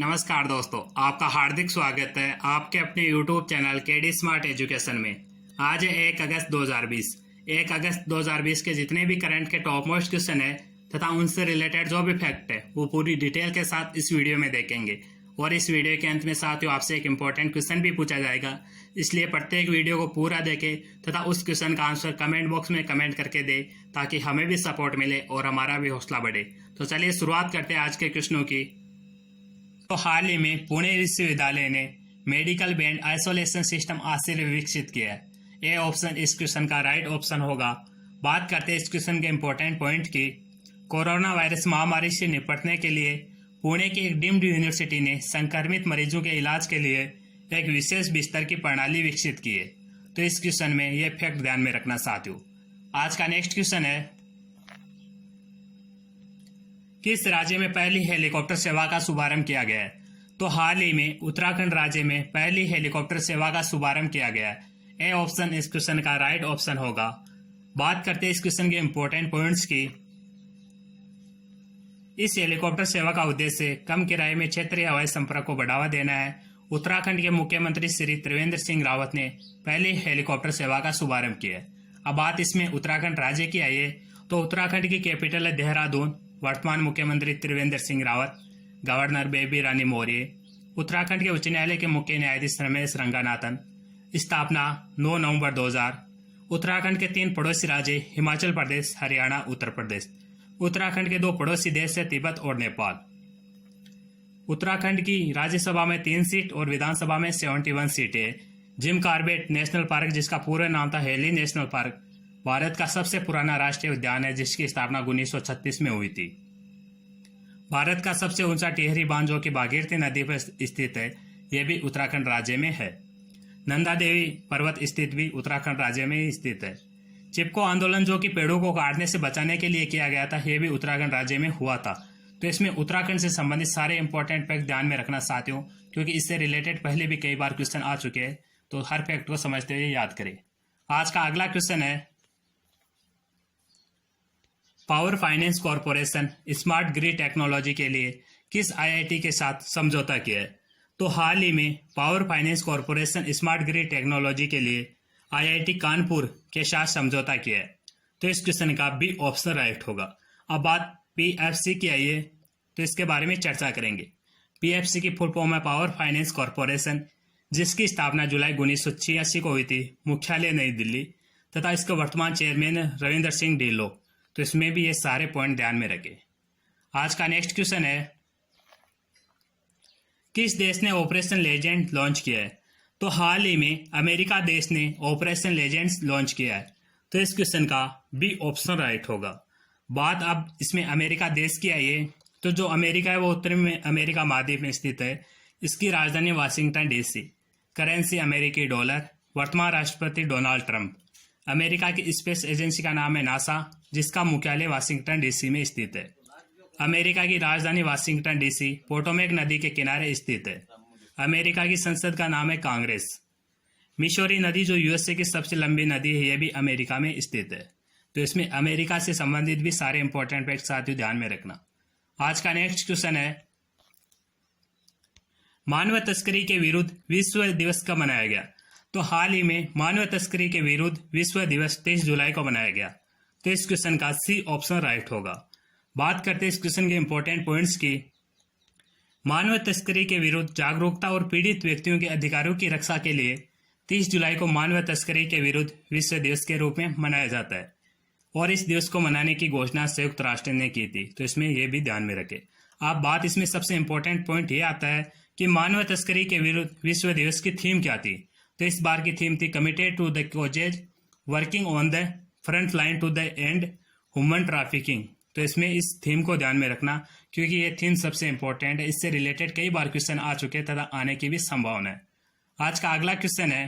नमस्कार दोस्तों, आपका हार्दिक स्वागत है आपके अपने YouTube channel KD smart education में। आज है 1 अगस्त 2020। 1 अगस्त 2020 के जितने भी करंट के टॉप मोस्ट क्वेश्चन है तथा उनसे रिलेटेड जो भी फैक्ट है वो पूरी डिटेल के साथ इस वीडियो में देखेंगे। और इस वीडियो के अंत में साथियों आपसे एक इम्पोर्टेंट क्वेश्चन भी पूछा जाएगा, इसलिए प्रत्येक वीडियो को पूरा देखें तथा उस क्वेश्चन का आंसर कमेंट बॉक्स में कमेंट करके दे ताकि हमें भी सपोर्ट मिले और हमारा भी हौसला बढ़े। तो चलिए शुरुआत करते हैं आज के क्वेश्चनों की। तो हाल ही में पुणे विश्वविद्यालय ने मेडिकल बेड आइसोलेशन सिस्टम आज से विकसित किया है। ये ऑप्शन इस क्वेश्चन का राइट ऑप्शन होगा। बात करते हैं इस क्वेश्चन के इम्पोर्टेंट पॉइंट की। कोरोना वायरस महामारी से निपटने के लिए पुणे की एक डीम्ड यूनिवर्सिटी ने संक्रमित मरीजों के इलाज के लिए एक विशेष बिस्तर की प्रणाली विकसित की है। तो इस क्वेश्चन में यह फैक्ट ध्यान में रखना साथियों। आज का नेक्स्ट क्वेश्चन है, किस राज्य में पहली हेलीकॉप्टर सेवा का शुभारंभ किया गया है? तो हाल ही में उत्तराखंड राज्य में पहली हेलीकॉप्टर सेवा का शुभारंभ किया गया है। ए ऑप्शन इस क्वेश्चन का राइट ऑप्शन होगा। बात करते हैं इस क्वेश्चन के इंपॉर्टेंट पॉइंट्स की। इस हेलीकॉप्टर सेवा का उद्देश्य कम किराए में क्षेत्रीय हवाई संपर्क को बढ़ावा देना है। उत्तराखंड के मुख्यमंत्री श्री त्रिवेंद्र सिंह रावत ने पहली हेलीकॉप्टर सेवा का शुभारंभ किया है। अब बात इसमें उत्तराखंड राज्य की आई है, तो उत्तराखंड की कैपिटल है देहरादून। वर्तमान मुख्यमंत्री त्रिवेंद्र सिंह रावत, गवर्नर बेबी रानी मौर्य, उत्तराखंड के उच्च न्यायालय के मुख्य न्यायाधीश रमेश रंगनाथन। स्थापना 9 नवंबर 2000। उत्तराखंड के 3 पड़ोसी राज्य हिमाचल प्रदेश, हरियाणा, उत्तर प्रदेश। उत्तराखंड के 2 पड़ोसी देश है तिब्बत और नेपाल। उत्तराखंड की राज्यसभा में 3 सीट और विधानसभा में 71 सीटें। जिम कॉर्बेट नेशनल पार्क, जिसका पूरा नाम था हेली नेशनल पार्क, भारत का सबसे पुराना राष्ट्रीय उद्यान है, जिसकी स्थापना 1936 में हुई थी। भारत का सबसे ऊंचा टिहरी बांध जो कि भागीरथी नदी पर स्थित है, यह भी उत्तराखंड राज्य में है। नंदा देवी पर्वत स्थित भी उत्तराखंड राज्य में ही स्थित है। चिपको आंदोलन जो कि पेड़ों को काटने से बचाने के लिए किया गया था, यह भी उत्तराखंड राज्य में हुआ था। तो इसमें उत्तराखंड से संबंधित सारे इंपॉर्टेंट फैक्ट ध्यान में रखना साथियों, क्योंकि इससे रिलेटेड पहले भी कई बार क्वेश्चन आ चुके हैं, तो हर फैक्ट को समझते हुए याद करें। आज का अगला क्वेश्चन है, power finance corporation smart grid technology के लिए किस आईआईटी के साथ समझौता किया है? तो हाल ही में power finance corporation smart grid technology के लिए आईआईटी कानपुर के साथ समझौता किया है। तो इस क्वेश्चन का बी ऑप्शन राइट होगा। अब बात पीएफसी की आई है, तो इसके बारे में चर्चा करेंगे। पीएफसी की फुल फॉर्म है पावर फाइनेंस कॉर्पोरेशन, जिसकी स्थापना जुलाई 1986 को हुई थी। मुख्यालय नई दिल्ली तथा इसके वर्तमान चेयरमैन रविंदर सिंह ढिल्लो। तो इसमें भी ये सारे पॉइंट ध्यान में रखें। आज का नेक्स्ट क्वेश्चन है, किस देश ने ऑपरेशन लेजेंड लॉन्च किया है? तो हाल ही में अमेरिका देश ने ऑपरेशन लेजेंड लॉन्च किया है। तो इस क्वेश्चन का बी ऑप्शन राइट होगा। बात अब इसमें अमेरिका देश की आई है, तो जो अमेरिका है वो उत्तरी में अमेरिका महाद्वीप में स्थित है। इसकी राजधानी वाशिंगटन डीसी। करेंसी अमेरिकी डॉलर। वर्तमान राष्ट्रपति डोनाल्ड ट्रंप। अमेरिका की स्पेस एजेंसी का नाम है नासा, जिसका मुख्यालय वाशिंगटन डीसी में स्थित है। अमेरिका की राजधानी वाशिंगटन डीसी पोटोमेक नदी के किनारे स्थित है। अमेरिका की संसद का नाम है कांग्रेस। मिशोरी नदी जो यूएसए की सबसे लंबी नदी है, यह भी अमेरिका में स्थित है। तो इसमें अमेरिका से संबंधित भी सारे इंपॉर्टेंट फैक्ट साथियों ध्यान में रखना। आज का नेक्स्ट क्वेश्चन है, मानव तस्करी के विरुद्ध विश्व दिवस कब मनाया गया? तो हाल ही में मानव तस्करी के विरुद्ध विश्व दिवस 23 जुलाई को मनाया गया। तो इस क्वेश्चन का सी ऑप्शन राइट होगा। बात करते हैं इस क्वेश्चन के इंपॉर्टेंट पॉइंट्स की। मानव तस्करी के विरुद्ध जागरूकता और पीड़ित व्यक्तियों के अधिकारों की रक्षा के लिए 30 जुलाई को मानव तस्करी के विरुद्ध विश्व दिवस के रूप में मनाया जाता है। और इस दिवस को मनाने की घोषणा संयुक्त राष्ट्र ने की थी। तो इसमें यह भी ध्यान में रखें। अब बात इसमें सबसे इंपॉर्टेंट पॉइंट ये आता है कि मानव तस्करी के विरुद्ध विश्व दिवस की थीम क्या थी? तो इस बार की थीम थी committed to the causes working on the front line to the end human trafficking. तो इसमें इस थीम को ध्यान में रखना, क्योंकि ये थीम सबसे इंपॉर्टेंट है। इससे रिलेटेड कई बार क्वेश्चन आ चुके हैं तथा आने की भी संभावना है। आज का अगला क्वेश्चन है,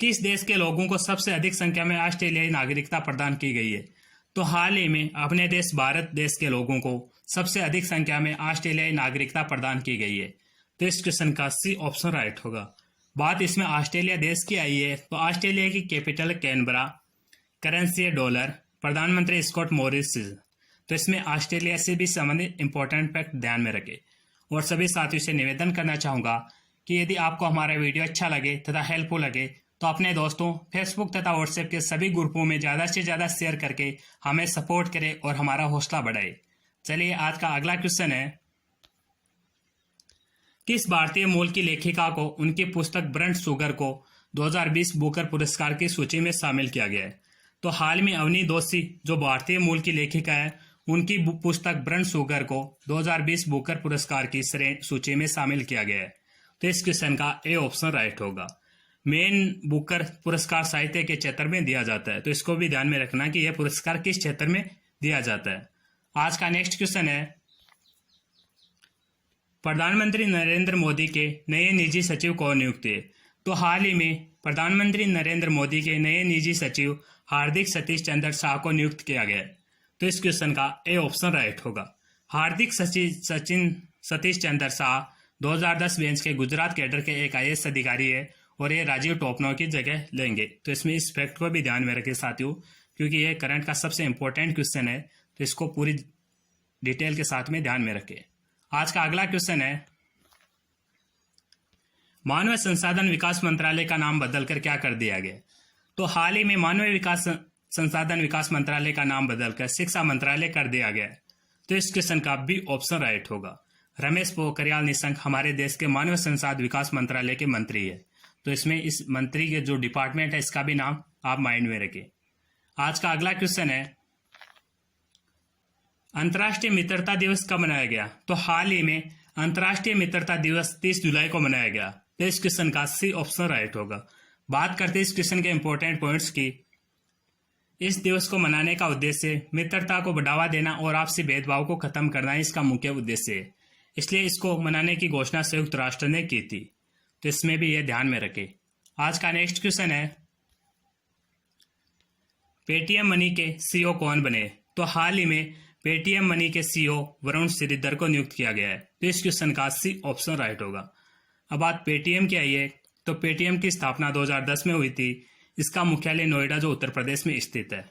किस देश के लोगों को सबसे अधिक संख्या में ऑस्ट्रेलियाई नागरिकता प्रदान की गई है? तो हाल ही में अपने देश भारत देश के लोगों को सबसे अधिक संख्या में ऑस्ट्रेलियाई नागरिकता प्रदान की गई है। तो इस क्वेश्चन का सी ऑप्शन राइट होगा। बात इसमें ऑस्ट्रेलिया देश की आई है, तो ऑस्ट्रेलिया की कैपिटल कैनबरा। करेंसी है डॉलर। प्रधानमंत्री स्कॉट मॉरिसन। तो इसमें ऑस्ट्रेलिया से भी संबंधित इंपॉर्टेंट फैक्ट ध्यान में रखें। और सभी साथियों से निवेदन करना चाहूँगा कि यदि आपको हमारा वीडियो अच्छा लगे तथा हेल्पफुल लगे तो अपने दोस्तों, फेसबुक तथा व्हाट्सएप के सभी ग्रुपों में ज़्यादा से ज़्यादा शेयर करके हमें सपोर्ट करें और हमारा हौसला बढ़ाए। चलिए आज का अगला क्वेश्चन है, किस भारतीय मूल की लेखिका को उनकी पुस्तक ब्रंट शुगर को 2020 बुकर पुरस्कार की सूची में शामिल किया गया है? तो हाल में अवनी दोषी जो भारतीय मूल की लेखिका है, उनकी पुस्तक ब्रंट शुगर को 2020 बुकर पुरस्कार की सूची में शामिल किया गया है। तो इस क्वेश्चन का ए ऑप्शन राइट होगा। मेन बुकर पुरस्कार साहित्य के क्षेत्र में दिया जाता है, तो इसको भी ध्यान में रखना कि यह पुरस्कार किस क्षेत्र में दिया जाता है। आज का नेक्स्ट क्वेश्चन है, प्रधानमंत्री नरेंद्र मोदी के नए निजी सचिव कौन नियुक्त हुए? तो हाल ही में प्रधानमंत्री नरेंद्र मोदी के नए निजी सचिव हार्दिक सतीश चंद्र शाह को नियुक्त किया गया है। तो इस क्वेश्चन का ए ऑप्शन राइट होगा। हार्दिक सतीश चंद्र शाह 2010 बेंच के गुजरात कैडर के एक IAS अधिकारी है और ये राजीव टोपनो की जगह लेंगे। तो इसमें इस फैक्ट को भी ध्यान में रखें साथियों, क्योंकि ये करंट का सबसे इंपॉर्टेंट क्वेश्चन है, तो इसको पूरी डिटेल के साथ में ध्यान में रखें। आज का अगला क्वेश्चन है, मानव संसाधन विकास मंत्रालय का नाम बदलकर क्या कर दिया गया? तो हाल ही में मानव संसाधन विकास मंत्रालय का नाम बदलकर शिक्षा मंत्रालय कर दिया गया है। तो इस क्वेश्चन का बी ऑप्शन राइट होगा। रमेश पोखरियाल निशंक हमारे देश के मानव संसाधन विकास मंत्रालय के मंत्री है, तो इसमें इस मंत्री के जो डिपार्टमेंट है इसका भी नाम आप माइंड में रखें। आज का अगला क्वेश्चन है, अंतर्राष्ट्रीय मित्रता दिवस कब मनाया गया? तो हाल ही में अंतर्राष्ट्रीय मित्रता दिवस 30 जुलाई को मनाया गया। तो इस क्वेश्चन का सी ऑप्शन राइट होगा। बात करते हैं इस क्वेश्चन के इंपॉर्टेंट पॉइंट्स की। इस दिवस को मनाने का उद्देश्य मित्रता को बढ़ावा देना और आपसी भेदभाव को खत्म करना इसका मुख्य उद्देश्य है, इसलिए इसको मनाने की घोषणा संयुक्त राष्ट्र ने की थी। तो इसमें भी यह ध्यान में रखें। आज का नेक्स्ट क्वेश्चन है, पेटीएम मनी के CEO कौन बने? तो हाल ही में पेटीएम मनी के CEO वरुण श्रीधर को नियुक्त किया गया है। तो इस क्वेश्चन का सी ऑप्शन राइट होगा। अब बात पेटीएम की आई है, तो पेटीएम की स्थापना 2010 में हुई थी। इसका मुख्यालय नोएडा जो उत्तर प्रदेश में स्थित है।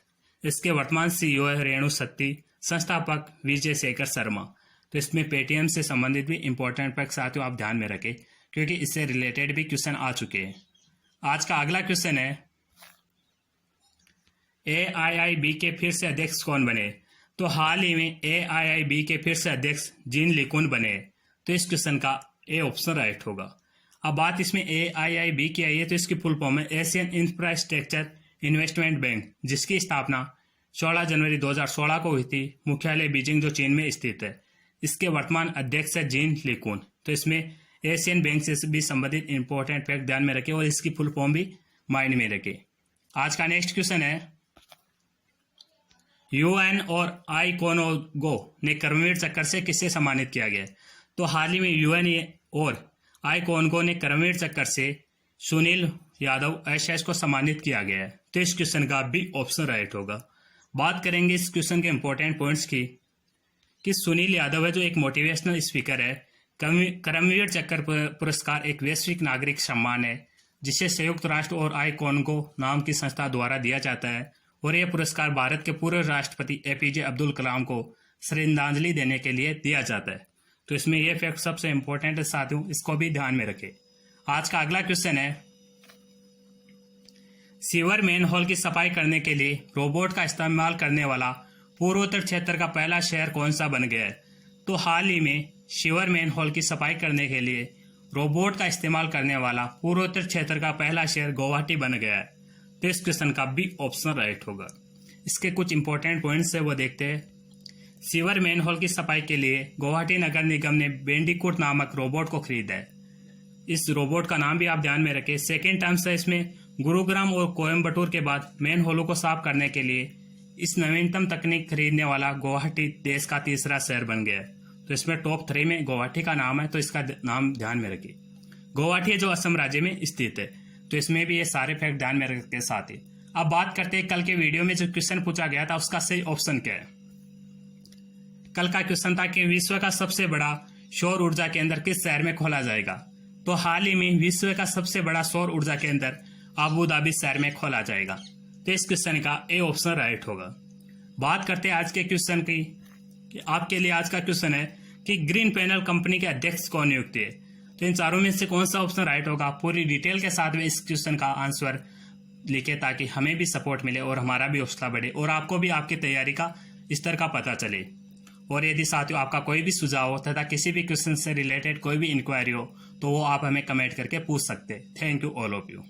इसके वर्तमान CEO है रेणु सत्ती, संस्थापक विजय शेखर शर्मा। तो इसमें पेटीएम से संबंधित भी इंपॉर्टेंट फैक्ट साथियों आप ध्यान में रखें, क्योंकि इससे रिलेटेड भी क्वेश्चन आ चुके हैं। आज का अगला क्वेश्चन है, AIIB के फिर से अध्यक्ष कौन बने? तो हाल ही में AIIB के फिर से अध्यक्ष जीन लिकुन बने। तो इस क्वेश्चन का ए ऑप्शन राइट होगा। अब बात इसमें AIIB की आई है, तो इसकी फुल फॉर्म है एशियन इंफ्रास्ट्रक्चर इन्वेस्टमेंट बैंक, जिसकी स्थापना 16 जनवरी 2016 को हुई थी। मुख्यालय बीजिंग जो चीन में स्थित है। इसके वर्तमान अध्यक्ष है जीन लिकुन। तो इसमें एशियन बैंक से भी संबंधित इंपॉर्टेंट फैक्ट ध्यान में रखें और इसकी फुल फॉर्म भी माइंड में रखें। आज का नेक्स्ट क्वेश्चन है, UN और आईकोनगो ने कर्मवीर चक्र से किससे सम्मानित किया गया? तो हाल ही में UN और आईकोनगो ने कर्मवीर चक्र से सुनील यादव SS को सम्मानित किया गया है। तो इस क्वेश्चन का भी ऑप्शन राइट होगा। बात करेंगे इस क्वेश्चन के इंपॉर्टेंट पॉइंट्स की, कि सुनील यादव है जो एक मोटिवेशनल स्पीकर है। कर्मवीर चक्र पुरस्कार एक वैश्विक नागरिक सम्मान है, जिसे संयुक्त राष्ट्र और आईकोनगो नाम की संस्था द्वारा दिया जाता है। और यह पुरस्कार भारत के पूर्व राष्ट्रपति APJ अब्दुल कलाम को श्रद्धांजलि देने के लिए दिया जाता है। तो इसमें यह फैक्ट सबसे इंपॉर्टेंट है साथियों, इसको भी ध्यान में रखें। आज का अगला क्वेश्चन है, सीवर मैनहोल की सफाई करने के लिए रोबोट का इस्तेमाल करने वाला पूर्वोत्तर क्षेत्र का पहला शहर कौन सा बन गया है? तो हाल ही में सीवर मैनहोल की सफाई करने के लिए रोबोट का इस्तेमाल करने वाला पूर्वोत्तर क्षेत्र का पहला शहर गुवाहाटी बन गया है। तो इस क्वेश्चन का भी ऑप्शन राइट होगा। इसके कुछ इंपॉर्टेंट पॉइंट्स है वो देखते हैं। सीवर मैनहोल की सफाई के लिए गुवाहाटी नगर निगम ने बेंडिकूट नामक रोबोट को खरीदा है। इस रोबोट का नाम भी आप ध्यान में रखें। सेकेंड टर्म से इसमें गुरुग्राम और कोयम्बटूर के बाद मैनहोलों को साफ करने के लिए इस नवीनतम तकनीक खरीदने वाला गुवाहाटी देश का तीसरा शहर बन गया है। तो इसमें टॉप 3 में गुवाहाटी का नाम है, तो इसका नाम ध्यान में रखिए। गुवाहाटी जो असम राज्य में स्थित है। तो इसमें भी ये सारे फैक्ट ध्यान में रख के साथ ही अब बात करते हैं कल के वीडियो में जो क्वेश्चन पूछा गया था उसका सही ऑप्शन क्या है। कल का क्वेश्चन था कि विश्व का सबसे बड़ा सौर ऊर्जा केंद्र किस शहर में खोला जाएगा। तो हाल ही में विश्व का सबसे बड़ा सौर ऊर्जा केंद्र अबू धाबी शहर में खोला जाएगा। तो इस क्वेश्चन का ए ऑप्शन राइट होगा। बात करते हैं आज के क्वेश्चन की, कि आपके लिए आज का क्वेश्चन है कि ग्रीन पैनल कंपनी के अध्यक्ष कौन नियुक्त है। तो इन चारों में से कौन सा ऑप्शन राइट होगा, पूरी डिटेल के साथ में इस क्वेश्चन का आंसर लिखे ताकि हमें भी सपोर्ट मिले और हमारा भी हौसला बढ़े और आपको भी आपकी तैयारी का स्तर का पता चले। और यदि साथियों आपका कोई भी सुझाव हो तथा किसी भी क्वेश्चन से रिलेटेड कोई भी इंक्वायरी हो तो वो आप हमें कमेंट करके पूछ सकते हैं। Thank you all of you.